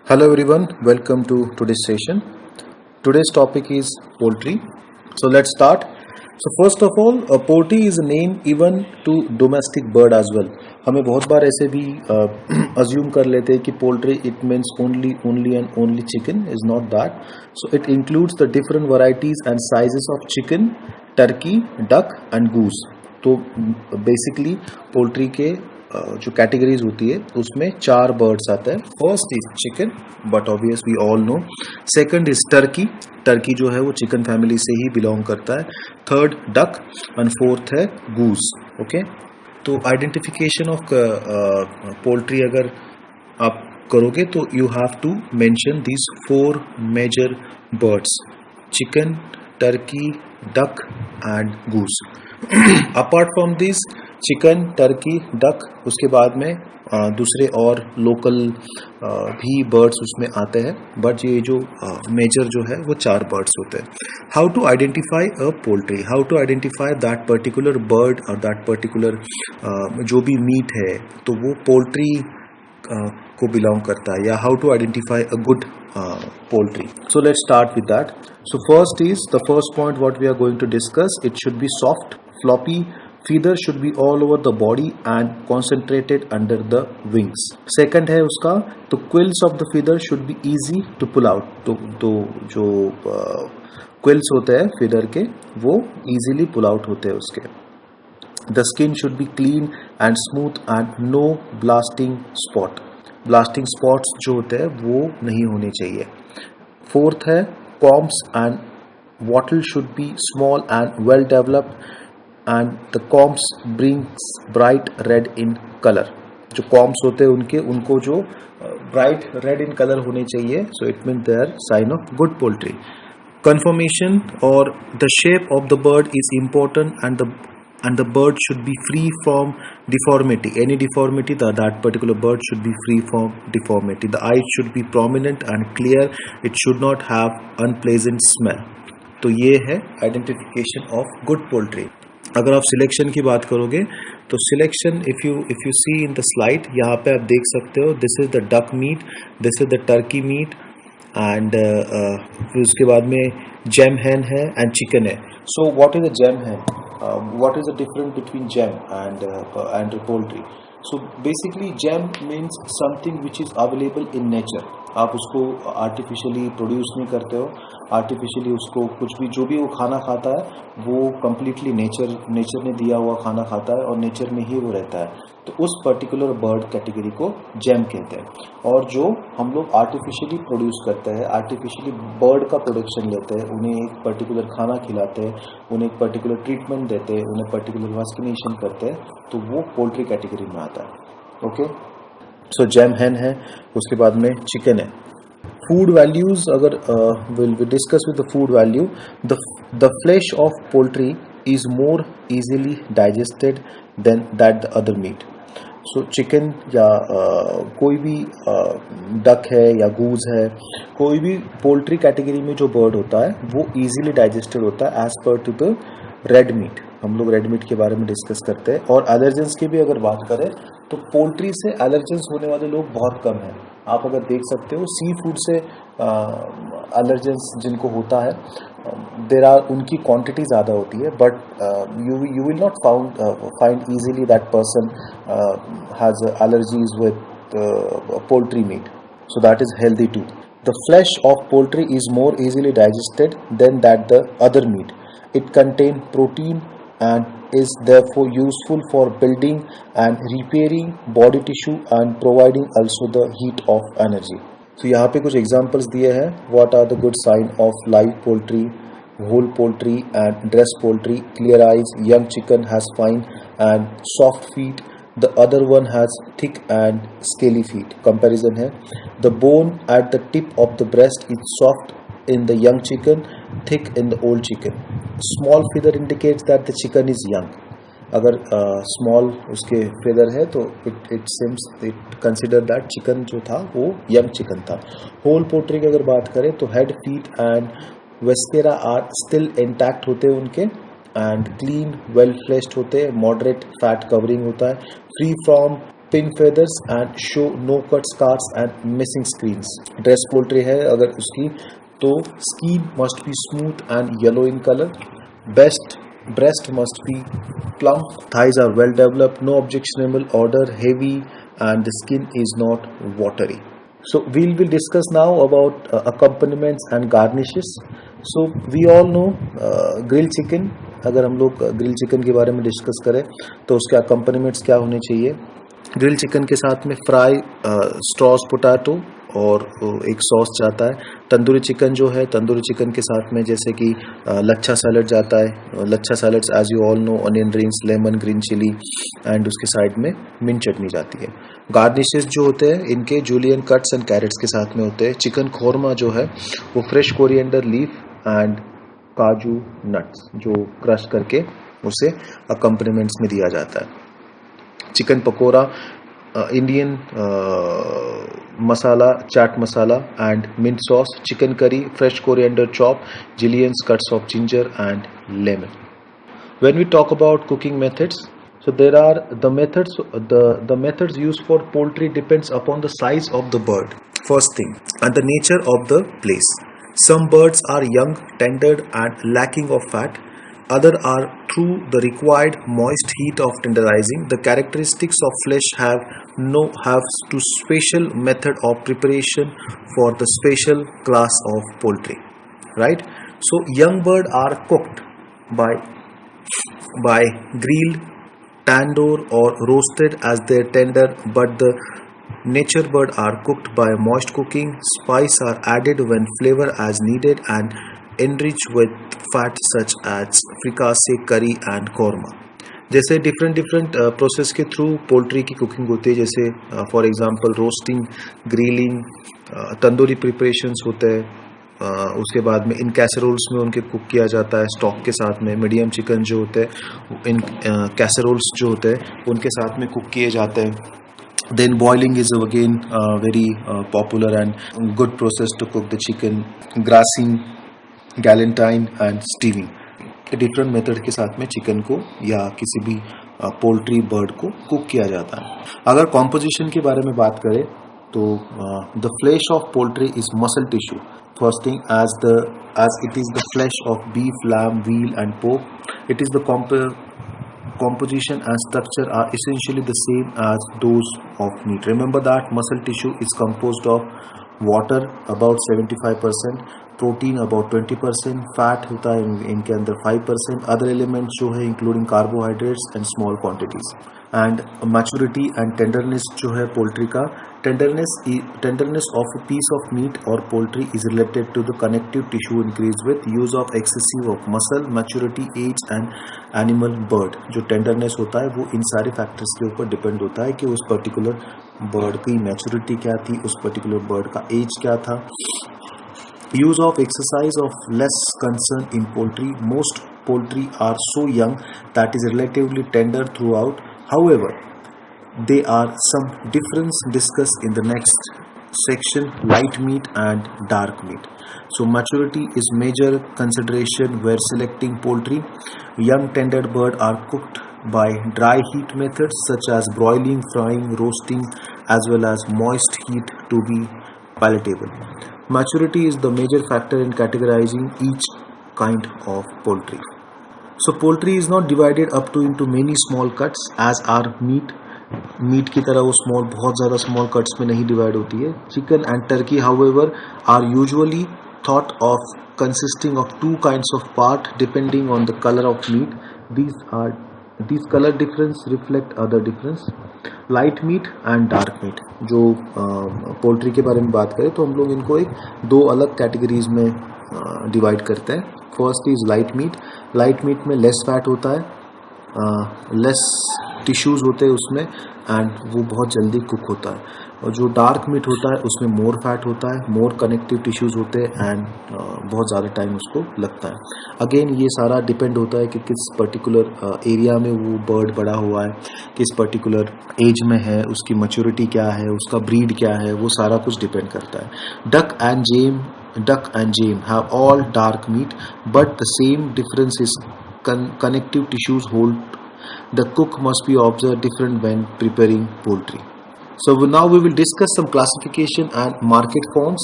Hello everyone, welcome to today's session. Today's topic is poultry. So let's start. So first of all, poultry is a name even to domestic bird as well. हमें बहुत बार ऐसे भी assume कर लेते हैं कि poultry it means only and only chicken. Is not that. So it includes the different varieties and sizes of chicken, turkey, duck and goose. तो basically poultry के जो कैटेगरीज होती है उसमें चार बर्ड्स आते हैं. First is chicken, but obvious we all know. Second is turkey. Turkey जो है वो चिकन फैमिली से ही बिलोंग करता है. थर्ड डक एंड फोर्थ है गूस. ओके, तो आइडेंटिफिकेशन ऑफ पोल्ट्री अगर आप करोगे तो you have to mention this four major birds: chicken, turkey, duck and goose. Apart from this chicken, turkey, duck, उसके बाद में दूसरे और लोकल भी बर्ड्स उसमें आते हैं, बट ये जो मेजर जो है वो चार बर्ड्स होते हैं. How to identify a poultry, how to identify that particular bird और दैट पर्टिकुलर जो भी मीट है तो वो पोल्ट्री को बिलोंग करता है, या how to identify a good poultry. So let's start with that. So the first point what we are going to discuss, it should be soft, floppy, feather should be all over the body and concentrated under the wings. Second है उसका, तो quills of the feather should be easy to pull out. तो जो quills होते हैं feather के वो easily pull out होते हैं उसके. The skin should be clean and smooth and no blasting spot. Blasting spots जो होते हैं वो नहीं होने चाहिए. फोर्थ है combs and wattle should be small and well developed and the combs brings bright red in colour. जो combs होते हैं उनको जो ब्राइट रेड इन कलर होने चाहिए. So it mean they are sign of good poultry. Conformation or the shape of the bird is important, and the bird should be free from deformity. Any deformity, that particular bird should be free from deformity. The eyes should be prominent and clear. It should not have unpleasant smell. तो ये है identification of good poultry. अगर आप selection की बात करोगे तो selection if you see in the slide, यहाँ पे आप देख सकते हो this is the duck meat, this is the turkey meat and फिर उसके बाद में जैम हैन है एंड चिकन है. So what is the game hen? What is the difference between jam and poultry? So basically jam means something which is available in nature. आप उसको artificially produce नहीं करते हो. आर्टिफिशियली उसको कुछ भी जो भी वो खाना खाता है वो कम्प्लीटली नेचर ने दिया हुआ खाना खाता है और नेचर में ही वो रहता है. तो उस पर्टिकुलर बर्ड कैटेगरी को जैम कहते हैं. और जो हम लोग आर्टिफिशियली प्रोड्यूस करते हैं, आर्टिफिशियली बर्ड का प्रोडक्शन लेते हैं, उन्हें एक पर्टिकुलर खाना खिलाते हैं, उन्हें एक पर्टिकुलर ट्रीटमेंट देते हैं, उन्हें पर्टिकुलर वैक्सीनेशन करते हैं, तो वो पोल्ट्री कैटेगरी में आता है. ओके, सो जैम हैन है, उसके बाद में चिकन है. फूड वैल्यूज अगर will discuss with the food value. The flesh of poultry is more easily digested than that the other meat. So chicken या कोई भी डक है या गूज है, कोई भी पोल्ट्री कैटेगरी में जो बर्ड होता है वो इजीली डाइजेस्टेड होता है as per to the red meat. हम लोग रेड मीट के बारे में डिस्कस करते हैं. और एलर्जेंस की भी अगर बात करें तो पोल्ट्री से एलर्जेंस होने वाले लोग बहुत कम हैं. आप अगर देख सकते हो सी फूड से एलर्जेंस जिनको होता है देर आर, उनकी क्वांटिटी ज़्यादा होती है, but you will not find easily that person has allergies with poultry meat. So that is healthy too. The flesh of poultry is more easily digested than that the other meat. It contains protein and is therefore useful for building and repairing body tissue and providing also the heat of energy. So यहाँ पे कुछ examples दिए हैं. What are the good sign of live poultry, whole poultry and dressed poultry? Clear eyes, young chicken has fine and soft feet. The other one has thick and scaly feet. Comparison है. The bone at the tip of the breast is soft in the young chicken, thick in the old chicken. Small feather indicates that the chicken is young. अगर small उसके feather है तो it seems it consider that chicken जो था वो young chicken था. Whole poultry की अगर बात करें तो head, feet and viscera are still intact होते हैं उनके, एंड क्लीन वेल फ्लेश्ड होते हैं, मॉडरेट फैट कवरिंग होता है, free from pin feathers and show no cut scars and missing screens. Dress poultry है अगर उसकी तो skin must be smooth and yellow in color. Breast must be plump. Thighs are well developed, no objectionable odor, heavy, and the skin is not watery. So we will discuss now about accompaniments and garnishes. So we all know grilled chicken. अगर हम लोग grill chicken के बारे में discuss करें तो उसके accompaniments क्या होने चाहिए. ग्रिल चिकन के साथ में फ्राई स्ट्रॉस पोटैटो और एक सॉस जाता है. तंदूरी चिकन जो है, तंदूरी चिकन के साथ में जैसे कि लच्छा सैलड जाता है. Lachha salads as you all know, onion rings, lemon, green chilli and उसके साइड में मिंट चटनी जाती है. गार्निशेस जो होते हैं इनके जूलियन कट्स एंड कैरेट्स के साथ में होते हैं. चिकन खोरमा जो है वो fresh coriander leaf and kaju nuts जो क्रश करके उसे अकम्पनीमेंट्स में दिया जाता है. Chicken pakora, Indian masala, chaat masala and mint sauce, chicken curry, fresh coriander chop, juliennes cuts of ginger and lemon. When we talk about cooking methods, so there are the methods used for poultry depends upon the size of the bird, first thing, and the nature of the place. Some birds are young, tender and lacking of fat. Other are through the required moist heat of tenderizing. The characteristics of flesh have to special method of preparation for the special class of poultry, right? So young bird are cooked by grilled, tandoor or roasted as their tender, but the nature bird are cooked by moist cooking. Spice are added when flavor as needed and enriched with fat such as fricassee, curry and korma. जैसे different process के through poultry की cooking होती है. जैसे for example roasting, grilling, tandoori preparations होते हैं. उसके बाद में इन कैसरोल्स में उनके कुक किया जाता है स्टॉक के साथ में. मीडियम चिकन जो होते हैं इन कैसरोल्स जो होते हैं उनके साथ में कुक किए जाते हैं. Then boiling is again very popular and good process to cook the chicken. Grassing, galantine and steaming. Different method के साथ में चिकन को या किसी भी पोल्ट्री बर्ड को कुक किया जाता है. अगर कॉम्पोजिशन के बारे में बात करें तो the flesh of poultry is muscle tissue. First thing, as it is the flesh of beef, lamb, veal and pork, it is the composition and structure are essentially the same as those of meat. Remember that muscle tissue is composed of water about 75%, protein about 20%, fat होता है इनके अंदर 5%, other elements जो है including carbohydrates and small quantities. And maturity and tenderness जो है poultry का, tenderness of a piece of meat or poultry is related to the connective tissue increase with use of excessive of muscle, maturity, age and animal bird. जो tenderness होता है वो इन सारे factors के ऊपर डिपेंड होता है कि उस पर्टिकुलर बर्ड की मैच्योरिटी क्या थी, उस पर्टिकुलर बर्ड का एज क्या था. Use of exercise of less concern in poultry. Most poultry are so young that is relatively tender throughout. However, there are some difference discussed in the next section, light meat and dark meat. So maturity is major consideration where selecting poultry. Young tender bird are cooked by dry heat methods such as broiling, frying, roasting as well as moist heat to be palatable. Maturity is the major factor in categorizing each kind of poultry. So poultry is not divided up to into many small cuts as are meat की तरह वो small बहुत ज़्यादा small cuts में नहीं divide होती है. Chicken and turkey however are usually thought of consisting of two kinds of part depending on the color of meat. These color difference reflect other difference. Light meat and dark meat. जो poultry के बारे में बात करें तो हम लोग इनको दो अलग कैटेगरीज में डिवाइड करते हैं. First is light meat. Light meat में लेस फैट होता है, लेस टिश्यूज होते हैं उसमें एंड वो बहुत जल्दी कुक होता है. और जो डार्क मीट होता है उसमें मोर फैट होता है, मोर कनेक्टिव टिश्यूज होते हैं एंड बहुत ज़्यादा टाइम उसको लगता है. अगेन ये सारा डिपेंड होता है कि किस पर्टिकुलर एरिया में वो बर्ड बड़ा हुआ है, किस पर्टिकुलर एज में है, उसकी मैच्योरिटी क्या है, उसका ब्रीड क्या है, वो सारा कुछ डिपेंड करता है. Duck and game have all dark meat but the same difference is connective tissues hold The cook must be observed different when preparing poultry. So now we will discuss some classification and market forms.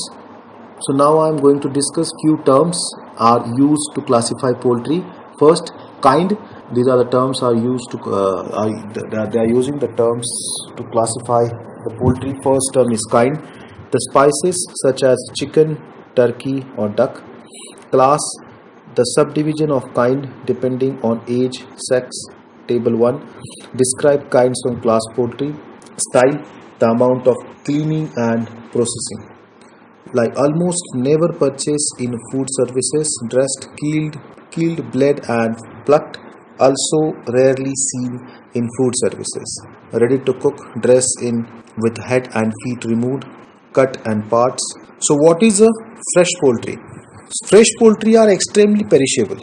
So now I am going to discuss few terms are used to classify poultry. First, kind. These are the terms are used to they are using the terms to classify the poultry. First term is kind. The spices such as chicken, turkey or duck. Class, the subdivision of kind depending on age, sex. Table 1. Describe kinds from class poultry. Style, the amount of cleaning and processing. Like almost never purchased in food services. Dressed, killed, bled and plucked. Also rarely seen in food services. Ready to cook, dress in with head and feet removed, cut and parts. So what is a fresh poultry? Fresh poultry are extremely perishable.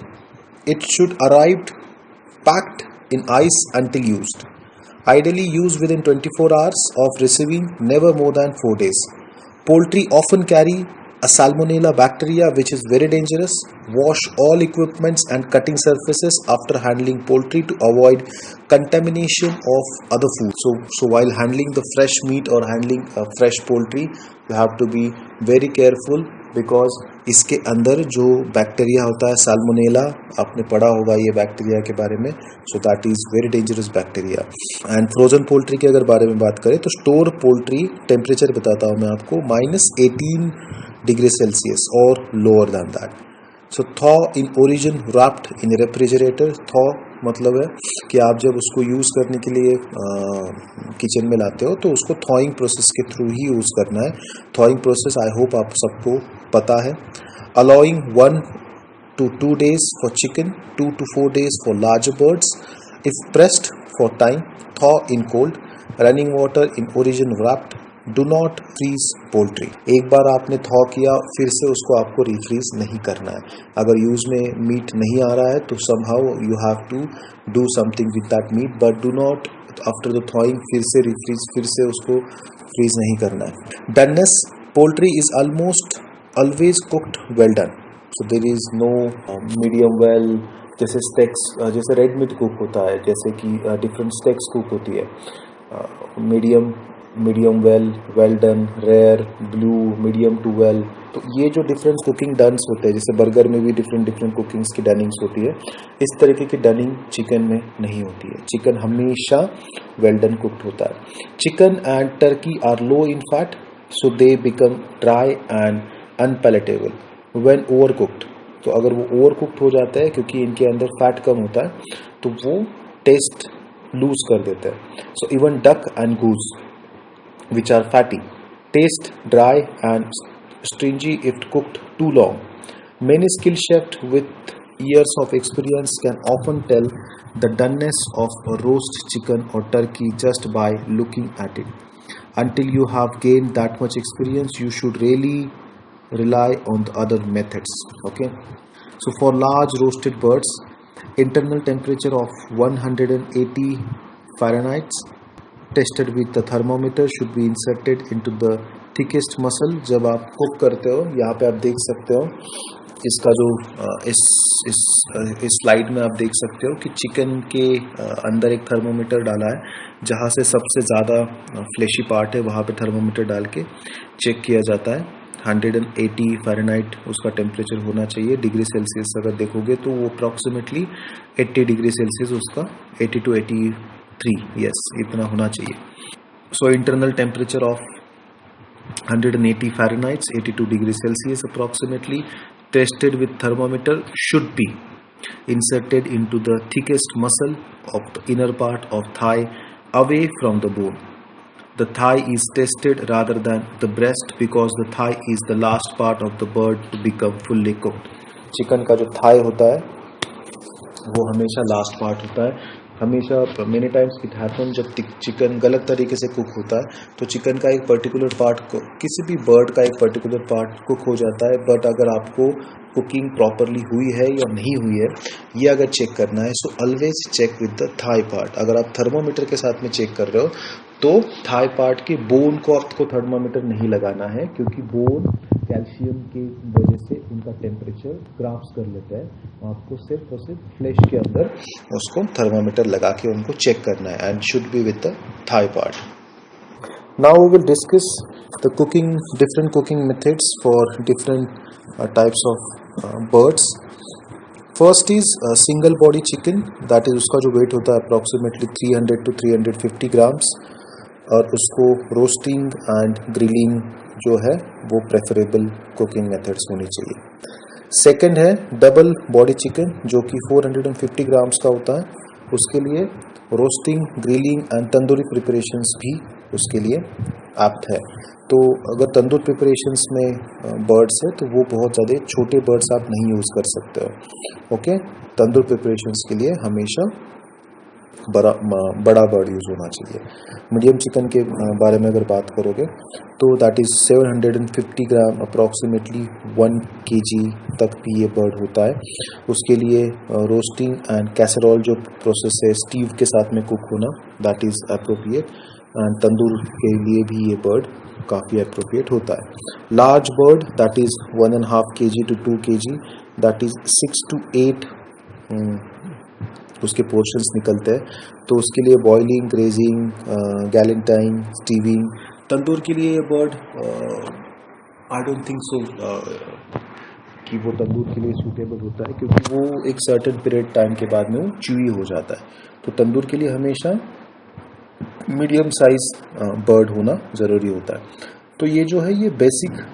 It should arrive packed in ice until used. Ideally used within 24 hours of receiving, never more than 4 days. Poultry often carry a salmonella bacteria which is very dangerous. Wash all equipments and cutting surfaces after handling poultry to avoid contamination of other food. So while handling the fresh meat or handling fresh poultry, you have to be very careful because इसके अंदर जो bacteria होता है salmonella, आपने पढ़ा होगा ये bacteria के बारे में. सो that is very dangerous bacteria. And frozen poultry के अगर बारे में बात करें तो स्टोर पोल्ट्री टेम्परेचर बताता हूँ मैं आपको -18 डिग्री सेल्सियस और lower than that. So thaw in origin wrapped in refrigerator. Thaw मतलब है कि आप जब उसको यूज़ करने के लिए किचन में लाते हो तो उसको थॉइंग प्रोसेस के थ्रू ही यूज़ करना है. थॉइंग प्रोसेस आई होप आप सबको पता है. Allowing 1 to 2 days for chicken, 2 to 4 days for larger birds. If pressed for time, thaw in cold. Running water in origin wrapped. Do not freeze poultry. एक बार आपने thaw किया फिर से उसको आपको रिफ्रीज नहीं करना है. अगर यूज में मीट नहीं आ रहा है तो somehow you have to do something with that meat, but do not after the thawing फिर से रिफ्रीज फिर से उसको फ्रीज नहीं करना है. Doneness, poultry is almost always cooked well done. So there is no medium well. जैसे स्टेक्स जैसे रेड मीट कुक होता है, जैसे कि डिफरेंट स्टेक्स कुक होती है. Medium well done, rare, blue, medium to well. तो ये जो डिफरेंट कुकिंग डन्स होते हैं, जैसे बर्गर में भी डिफरेंट कुकिंग्स की डनिंग्स होती है, इस तरीके की डनिंग चिकन में नहीं होती है. चिकन हमेशा वेल डन कुक्ड होता है. Chicken and turkey are low in fat, so they become dry and unpalatable when over cooked. तो अगर वो ओवर कुक्ड हो जाता है क्योंकि इनके अंदर फैट कम होता है तो वो टेस्ट लूज कर देता है. So even duck and goose which are fatty, taste dry and stringy if cooked too long. Many skilled chefs with years of experience can often tell the doneness of a roast chicken or turkey just by looking at it. Until you have gained that much experience, you should really rely on the other methods. Okay. So for large roasted birds, internal temperature of 180 Fahrenheit tested with the thermometer should be inserted into the thickest muscle. जब आप cook करते हो, यहाँ पे आप देख सकते हो इसका जो इस स्लाइड में आप देख सकते हो कि चिकन के अंदर एक थर्मोमीटर डाला है, जहाँ से सबसे ज़्यादा फ्लैशी पार्ट है वहाँ पे थर्मोमीटर डाल के चेक किया जाता है. 180 फ़ारेनहाइट उसका टेम्परेचर होना चाहिए. डिग्री सेल्सियस अगर देखोगे तो वो अप्रॉक्सीमेटली 80 डिग्री सेल्सियस उसका 80 to 83, यस इतना होना चाहिए. So internal temperature of 180 Fahrenheit, 82 degree Celsius approximately, tested with thermometer should be inserted into the thickest muscle of the inner part of thigh away from the bone. The thigh is tested rather than the breast because the thigh is the last part of the bird to become fully cooked. Chicken का जो Thai होता है वो हमेशा last part होता है. हमेशा many times it happen जब चिकन गलत तरीके से कुक होता है तो चिकन का एक पर्टिकुलर पार्ट, किसी भी बर्ड का एक पर्टिकुलर पार्ट कुक हो जाता है. बट अगर आपको कुकिंग प्रॉपरली हुई है या नहीं हुई है ये अगर चेक करना है, so always check with the thigh part. अगर आप थर्मोमीटर के साथ में चेक कर रहे हो तो थाई पार्ट के बोन को आपको थर्मोमीटर नहीं लगाना है, क्योंकि बोन कैल्शियम के वजह से उनका टेम्परेचर ग्राफ्स कर लेता है। आपको सिर्फ और सिर्फ फ्लैश के अंदर उसको थर्मामीटर लगा के उनको चेक करना है and should be with the thigh part. Now we will discuss the different cooking methods for different types of birds. First is single body chicken, that is उसका जो weight होता है approximately 300 to 350 grams, और उसको roasting and grilling जो है वो preferable cooking methods होनी चाहिए। सेकंड है डबल बॉडी चिकन जो कि 450 ग्राम्स का होता है, उसके लिए roasting, grilling and tandoori preparations भी उसके लिए एप्ट है। तो अगर तंदूर प्रिपरेशंस में बर्ड्स है तो वो बहुत ज़्यादा छोटे बर्ड्स आप नहीं यूज़ कर सकते हो। ओके, तंदूर प्रिपरेशंस के लिए हमेशा बड़ा बर्ड यूज़ होना चाहिए। मीडियम चिकन के बारे में अगर बात करोगे तो that is 750 gram approximately 1 kg तक भी ये बर्ड होता है। उसके लिए रोस्टिंग एंड कैसरोल जो प्रोसेस है स्टीव के साथ में कुक होना दैट इज़ अप्रोप्रिएट, एंड तंदूर के लिए भी ये बर्ड काफ़ी अप्रोप्रिएट होता है। Large bird that is 1.5 kg to 2 kg, that is 6 to 8 उसके पोर्शंस निकलते हैं, तो उसके लिए बॉइलिंग, ग्रेजिंग, गैलेंटाइन, स्टीविंग। तंदूर के लिए ये bird I don't think so कि वो तंदूर के लिए सूटेबल होता है, क्योंकि वो एक सर्टेन पीरियड टाइम के बाद में वो च्यूई हो जाता है। तो तंदूर के लिए हमेशा मीडियम साइज बर्ड होना ज़रूरी होता है। तो ये जो है ये बेसिक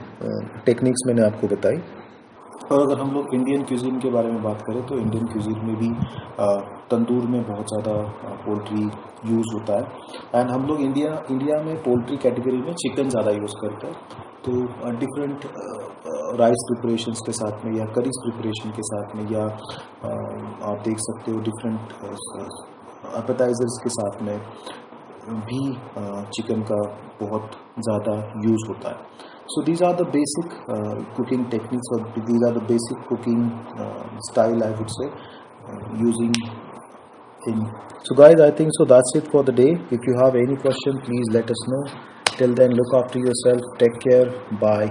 टेक्निक्स मैंने आपको बताई। और अगर हम लोग इंडियन क्यूजीन के बारे में बात करें तो इंडियन क्यूजीन में भी तंदूर में बहुत ज़्यादा पोल्ट्री यूज़ होता है, एंड हम लोग इंडिया में पोल्ट्री कैटेगरी में चिकन ज़्यादा यूज़ करते हैं। तो डिफरेंट राइस प्रिपरेशंस के साथ में या करीज प्रिपरेशन के साथ में या आप देख सकते हो डिफरेंट एपेटाइजर्स के साथ में भी चिकन का बहुत ज़्यादा यूज़ होता है। So these are the basic cooking techniques, or these are the basic cooking style I would say using in. So guys, I think so that's it for the day. If you have any question, please let us know. Till then, look after yourself. Take care. Bye.